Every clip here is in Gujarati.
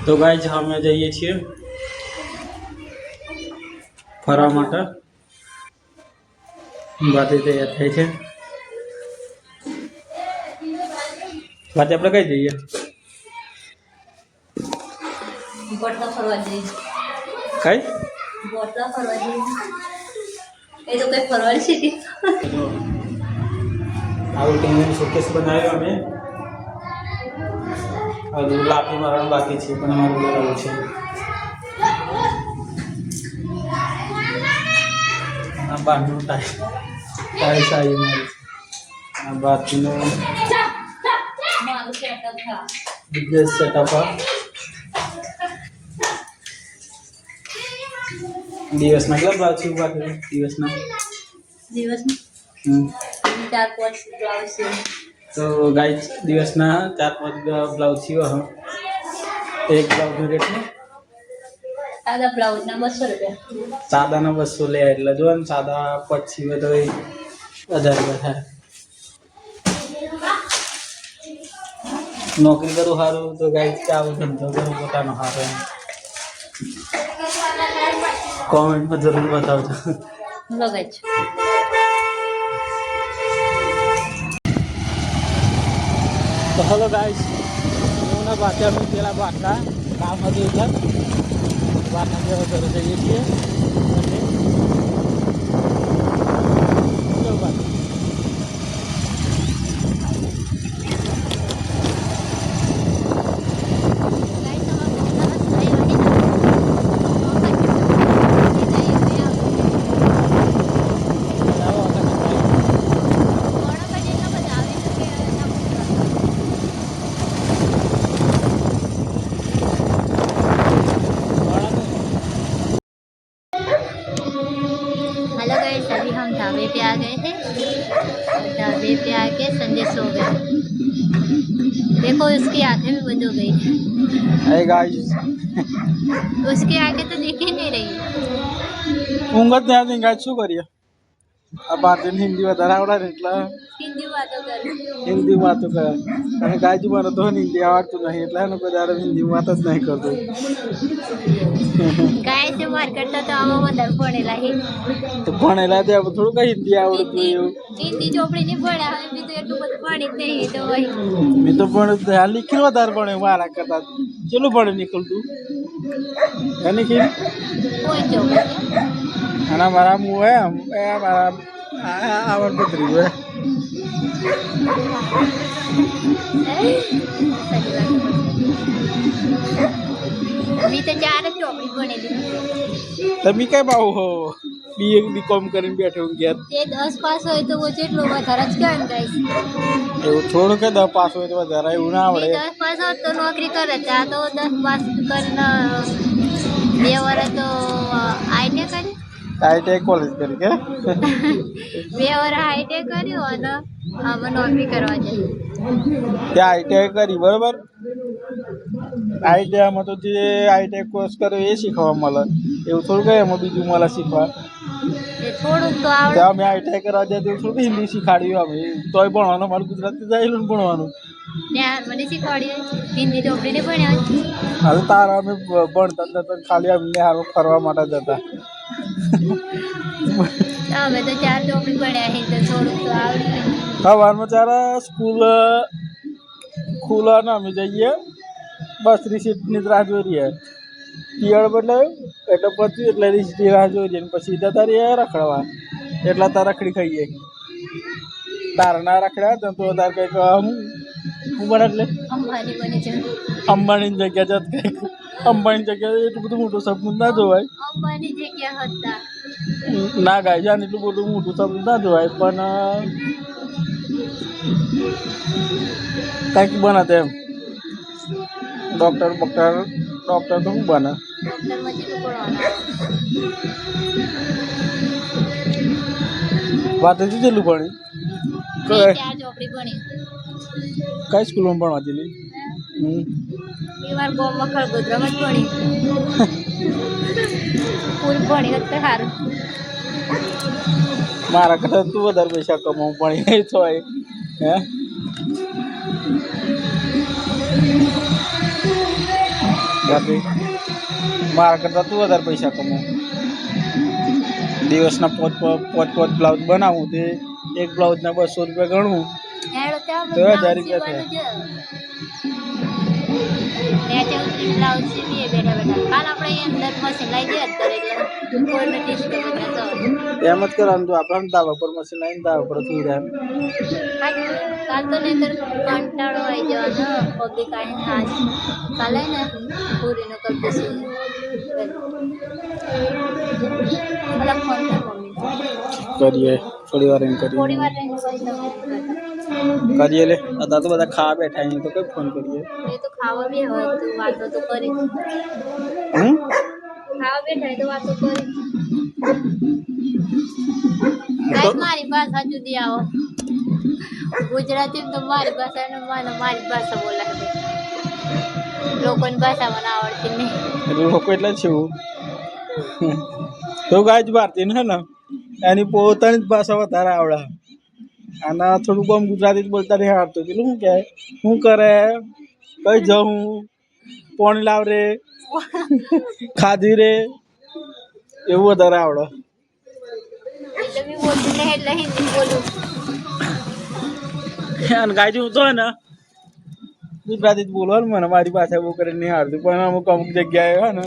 તો ગાઈઝ અમે જઈએ છીએ ફરવા માટે. વાતે તૈયાર થાય છે. વાતે આપણે કઈ જઈએ? બોટલા ફરવા જઈએ. કઈ? બોટલા ફરવા જઈએ. એ તો કઈ ફરવા છે કે? આવું ટીમ શોકેસ બનાવ્યો અમે. હજુ લાફી મારવાનું બાકી છે પણ અમારું બોલાવું છે. આ બારનું ટાઈસ આવી મારી. આ બાકીનું મારું સેટઅપ થા. Business setup. દિવસના કેટલા બ્લાઉઝ છે બાકી? દિવસના 4-5 બ્લાઉઝ છે. તો ગાઈસ દિવસના 4-5 બ્લાઉઝ સીવો. એક બ્લાઉઝનો રેટ ને સાદા બ્લાઉઝના 200 રૂપિયા. સાદાના 200 લે એટલે જો ને સાદા 5 સીવે તો 1000 રૂપિયા થાય. નોકરી કરું સારું તો ગાઈસ કે આવું ધંધો કરું પોતાનો સારો એમ કોમેન્ટમાં જરૂર બતાવજો. લગાજ તો હલો ગાઈસ, એના બાકી અમે પેલા બાટલા કામ હતું એટલે બાટલા જેવા ઘરે જઈએ છીએ. हेलो गाइस, अभी हम ढाबे पे आ गए थे और ढाबे पे आके संजय सो गए. देखो उसकी आंखें भी बंद हो गई. हाय गाइस, उसकी आंखें तो दिख ही नहीं रही. ઊંઘ જ ના આવી ગાઈસ, શું કરીએ? આ ભારતીય હિન્દી વધારે આવડે ને એટલે हिंदी बातों कर. હિન્દી વાતો કરે. અને ગાયજી મને તો હિન્દી આવડતું નહીં એટલે એનો કોઈ દાડો હિન્દી વાત જ નહીં કરતો. गाय से मार करता तो आमा मदर पड़ेला ही. તો ભણેલા તે થોડું કઈ હિન્દી આવડતું એવું. हिंदी ચોપડી ની ભણ્યા હવે બી તો એટલું બધું ભણી જ નહીં તો વહી. મેં તો પણ લીખેલું વધારે ભણે મારા કરતા. ચેલું ભણે નીકળતું હે નિખિલ? કોઈ ચોપડી અને મારા મું હે એ મારા આવડ પત્રી હે. मी तो 4 ચોપડી ભણેલી. તમે કઈ બાવ હો? બીએ બીકોમ કરીને બેઠો હું ઘેર. તે 10 પાસ હોય તો જેટલો વધારે જ કહેવાય ગાઈસ. એવું થોડું કે 10 પાસ હોય તો વધારે એવું ના આવડે. 10 પાસ હોત તો નોકરી કરે. ત્યાં તો 10 પાસ કરીને 2 વર્ષ તો આઈટી કરી. આઈટીઆઈ કોલેજ કરી કે 2 વર્ષ આઈટી કર્યું અને હવે નોકરી કરવા જઈએ. ત્યાં આઈટીઆઈ કરી બરોબર. આઈટીઆઈમાં તો જે આઈટીઆઈ કોર્સ કર્યો એ શીખવા મળે. એવું થોડું કઈ એમાં બીજું મળે શીખવા. એ થોડુંક તો આવડે. ત્યાં અમે આઈટીઆઈ કરવા જાય તો થોડું હિન્દી શીખાડ્યું અમે. તોય ભણવાનું મારું ગુજરાતી જાયેલું ભણવાનું. ત્યાં મને શીખવાડ્યું હિન્દી ચોપડી ને ભણ્યા. હવે તારા અમે ભણતા હતા ખાલી અમને હારું ફરવા માટે જતા. અમે તો 4 ચોપડી ભણ્યા હે તો થોડુંક તો આવડે. સવારમાં ચારા સ્કૂલ ખુલે ને અમે જઈએ. બસ રિસીપ્ટની રાહ જોઈ રહીએ. પિયર બદલાયું એટલે પછી એટલે રિસીપ્ટની રાહ જોઈ રહીએ. પછી જતા રહીએ રખડવા. એટલા તાર રખડી ખાઈએ. તારા ના રખડ્યા તો તાર કંઈક હું બને એટલે અંબાની બની છે. અંબાણીની જગ્યા જત કંઈક અંબાણી જગ્યાએ એટલું બધું મોટું સપનું ના જોવાય. અંબાની જગ્યા હતા. ના ગાય જાન એટલું બધું મોટું સપનું ના જોવાય પણ કંઈક બને તેમ. ડૉક્ટર તો શું બને? ડોક્ટરમાં જેટલું ભણવાનું. વાત હજી જેટલું ભણી મેં 4 ચોપડી ભણી. કઈ સ્કૂલમાં ભણવા જેલી? એ વાર ગામમાં ખળગોદરામાં જ ભણી. ફૂલ ભણી હોત તો સારું. મારા કરતા તું વધારે પૈસા કમાવું ભણી તો હે. બાકી મારા કરતાં તું વધારે પૈસા કમાવ. દિવસના પાંચ બ્લાઉઝ બનાવું તે એક બ્લાઉઝના 200 રૂપિયા ગણવું હેડો ત્યાં તો 1000 બ્લાઉઝ રૂપિયા થાય. સીવવાનું છે ત્યાં ઉતરી બ્લાઉઝ સીવીએ બેઠા બેઠા. કાલ આપણે અહીંયા અંદર મશીન લાવી દે અંદર એટલે કોઈને ડિસ્ટર્બ જ ના થવાનું. એમ જ કરવાનું તો આપણે ધાબા પર મશીન લાવીને ધાબા પર થઈ જાય. કાલ તો નહીતર કંટાળો આવી જવાનો પબ્લિક આવીને આજ કાલે ને પૂરીનો કરી દેશે. પેલા ફોન કર મમ્મી કરીએ થોડી વાર એમ કરીએ થોડી વાર રહીને પછી તમને કરીએ લે. અત્યારે તો બધા ખાવા બેઠા અહીં તો કઈ ફોન કરીએ. એ તો ખાવા બી હોય તો વાતો તો કરી ખાવા બેઠા તો વાતો કરી. ગાઈસ મારી ભાષા જુદી આવો. ગુજરાતી તો મારી ભાષા ને મારી ભાષા બોલાય લોકોની ભાષા મને આવડતી નહીં. લોકો એટલે છે તો ગાય જ ભારતી ને હે ને એની પોતાની જ ભાષા વધારે આવડે અને થોડુંક આમ ગુજરાતી જ બોલતા નહીં આવડતું. પેલું શું કહે શું કરે કઈ જવું પાણી લાવ રે ખાધી રે એવું વધારે આવડે. એટલે બી બોલતી નહીં એટલે હિન્દી બોલું. અને ગાયજી હું તો હે ને ગુજરાતી જ બોલવાનું મને મારી ભાષા બહુ કરીને નહીં આવડતું પણ અમુક જગ્યાએ હે ને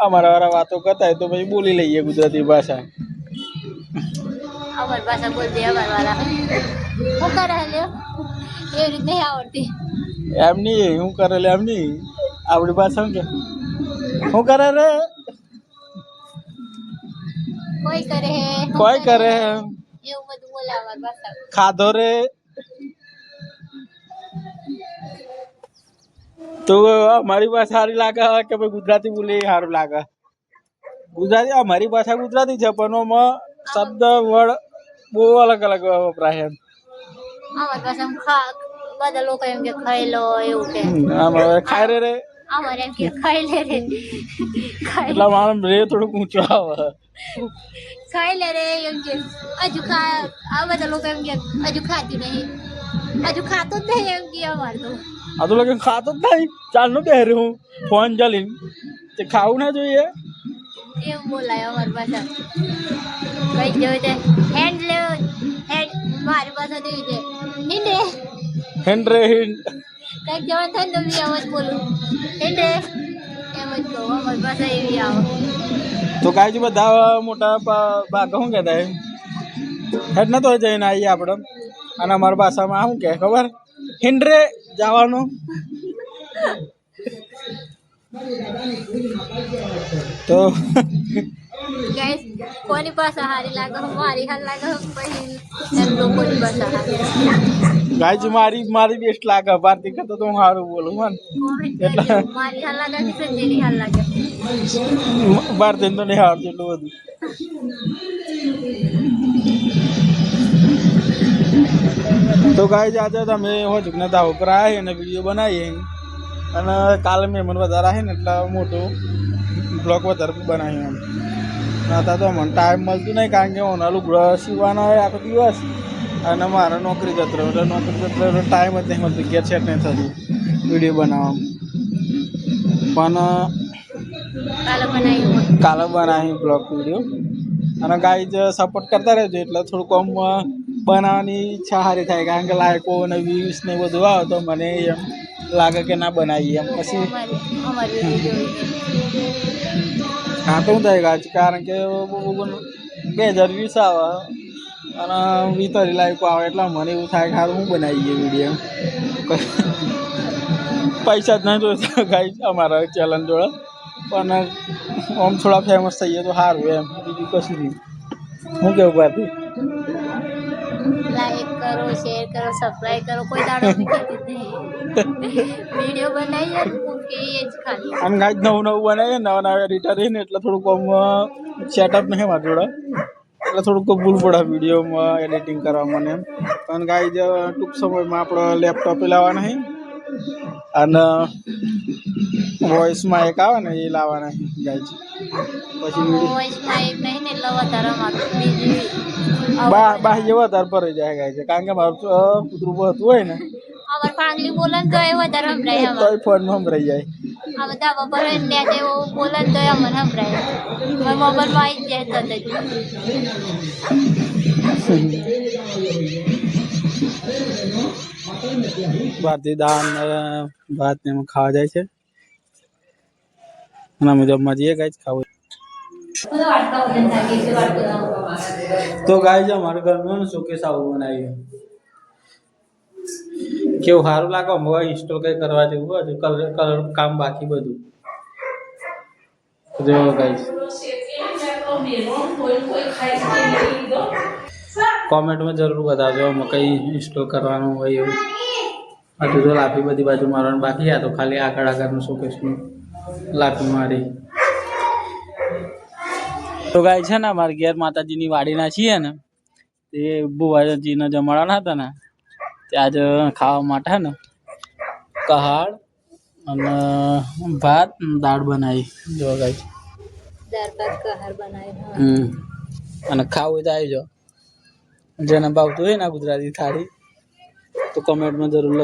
અમારા વાળા વાતો કરતા હોય તો પછી બોલી લઈએ ગુજરાતી ભાષા. અમારી ભાષા બોલતી અમાર વાળા શું કરે લ્યો એ રીત નહીં આવડતી. એમ નહીં શું કરે લે એમ નહીં આપણી ભાષા શું કે શું કરે રે કોઈ કરે હે કોઈ કરે એવું બધું બોલે અમારી ભાષા. ખાધો રે તો અમારી ભાષા સારી લાગે કે ભાઈ ગુજરાતી બોલી સારું લાગે. ગુજરાતી અમારી ભાષા ગુજરાતી છે પણ એમાં શબ્દ વડ બહુ અલગ અલગ વપરાય એમ. અમારી ભાષામાં બધા લોકો એમ કે ખાઈ લો એવું કે આમ હવે ખાય રે અમારે એમ કે ખાઈ લે રે એટલે માણસ રે થોડુંક ઊંચું આવે. ખાઈ લે રે એમ કે હજુ ખા આ બધા લોકો એમ કે હજુ ખાતું નહીં હજુ ખાતું જ નહીં એમ કે અમારે તો આ તો લોકો ખાતો જ નહીં ચાલનું પહેરે હું ફોન ચાલીને તે ખાવું ના જોઈએ એવું બોલાય અમારી ભાષા. કઈ જોયું તે હેન્ડ લે હેન્ડ મારી ભાષા જોઈ છે હિન્દ રે હેન્ડ રે હિન્ડ કઈક જવાનું થાય ને તો બી આમ જ બોલું હિન્દ રે એમ જ કહું. અમારી ભાષા એવી આવો. તો કાંઈ બધા મોટા બાગ શું કહેતા હેડ નતો જઈને આવીએ આપણે અને અમારા ભાષામાં શું કહે ખબર હિન્ડ રે જવાનું. તો ગાઈસ કોની ભાષા સારી લાગે મારી હાલ લાગે પછી એમ લોકોની ભાષા સારી ગાયજી મારી બેસ્ટ લાગે ભારતી કરતા તો હું સારું બોલું મન એટલે મારી હાલ લાગે કે સંજયની હાલ લાગે ભારતી તો નહીં આવડતું એટલું બધું. તો ગાય આજે તમે હોજકના દાવ પર આવી અને વિડીયો બનાવીએ અને કાલે મહેમાન વધારે આવે ને એટલે મોટું બ્લોગ વધારે બનાવીએ એમ. હતા તો મને ટાઈમ મળતું નહીં કારણ કે ઓનાલું બ્રશ સીવવાનો હોય આખો દિવસ અને મારે નોકરી જતો રહ્યો એટલે નોકરી જતો રહ્યો ટાઈમ જ નહીં મળતું ઘેર સેટ નહીં થતું વિડીયો બનાવવામાં. પણ કાલે બનાવી બ્લોગ વિડીયો અને ગાય જ સપોર્ટ કરતા રહેજો એટલે થોડુંક આમ બનાવવાની ઈચ્છા સારી થાય કારણ કે લાયકો અને વ્યૂઝ ને બધું આવે તો મને એમ લાગે કે ના બનાવીએ એમ પછી હા તો શું થાય ગાય કારણ કે 2000 વ્યૂઝ આવે અને 20 લાયકો આવે એટલે મને એવું થાય કે હું બનાવીએ વિડીયો પૈસા જ ના જોઈતા ગાય અમારા ચેનલ જોડે પણ આમ થોડા ફેમસ થઈએ તો સારું એમ બીજું કશું નહીં. શું કેવું ભારતી? લાઈક કરો શેર કરો સબસ્ક્રાઇબ કરો કોઈ દાડો વિડીયો બનાવીએ મૂકીએ જ ખાલી આમ ગાય નવું બનાવીએ નવા એડિટર રહીને એટલે થોડુંક આમ સેટઅપ નહીં મારા જોડે એટલે થોડુંક ભૂલ પડે વિડીયોમાં એડિટિંગ કરવા મને એમ. પણ ગાય ટૂંક સમયમાં આપણો લેપટોપ લાવવાના છે અને વોઇસમાં એક આવે ને એ લાવવાના ગાય છે પછી વોઇસમાં એક નહીં ને એટલે વધારે મારું બીજી બાહ્ય વધારે ભરાઈ જાય ગાય છે કારણ કે મારું કૂતરું હતું હોય ને અમાર ફાંગલી બોલે ને તો એ વધારે સંભળાય તો ફોનમાં સંભળાઈ જાય આ બધા બપોરે ત્યાં જેવો બોલે ને તો એ મને સંભળાય મોબાઈલમાં આવી જ જાય તરત જ. ભારતીય દાળ ને ભાત ને એમાં ખાવા જાય છે અને અમે જમવા જઈએ ગાઈસ ખાવું. તો ગાઈસ અમારા ઘરનું શોકેસ આવું બનાવ્યું. કેવું સારું લાગે. હવે ઇન્સ્ટોલ કઈ કરવા જેવું હોય કલર કામ બાકી બધું જો ગાઈસ કોમેન્ટમાં જરૂર બતાવજો કઈ ઇન્સ્ટોલ કરવાનું હોય એવું. હજુ તો લાફી બધી બાજુ મારવાનું બાકી આ તો ખાલી આગળનું શોકેસનું લાફી મારી. તો ગાય છે ને અમારે ઘેર માતાજીની વાડીના છીએ ને તે બુવાજીના જમાડાના હતા ને ત્યાં જ ખાવા માટે હે ને કહાળ અને ભાત દાળ બનાવી. જો ગાય દાળ ભાત કહાર બનાવી. અને ખાવું તો આવી જાઓ. જેને ભાવતું હોય ને ગુજરાતી થાળી તો કમેન્ટમાં જરૂર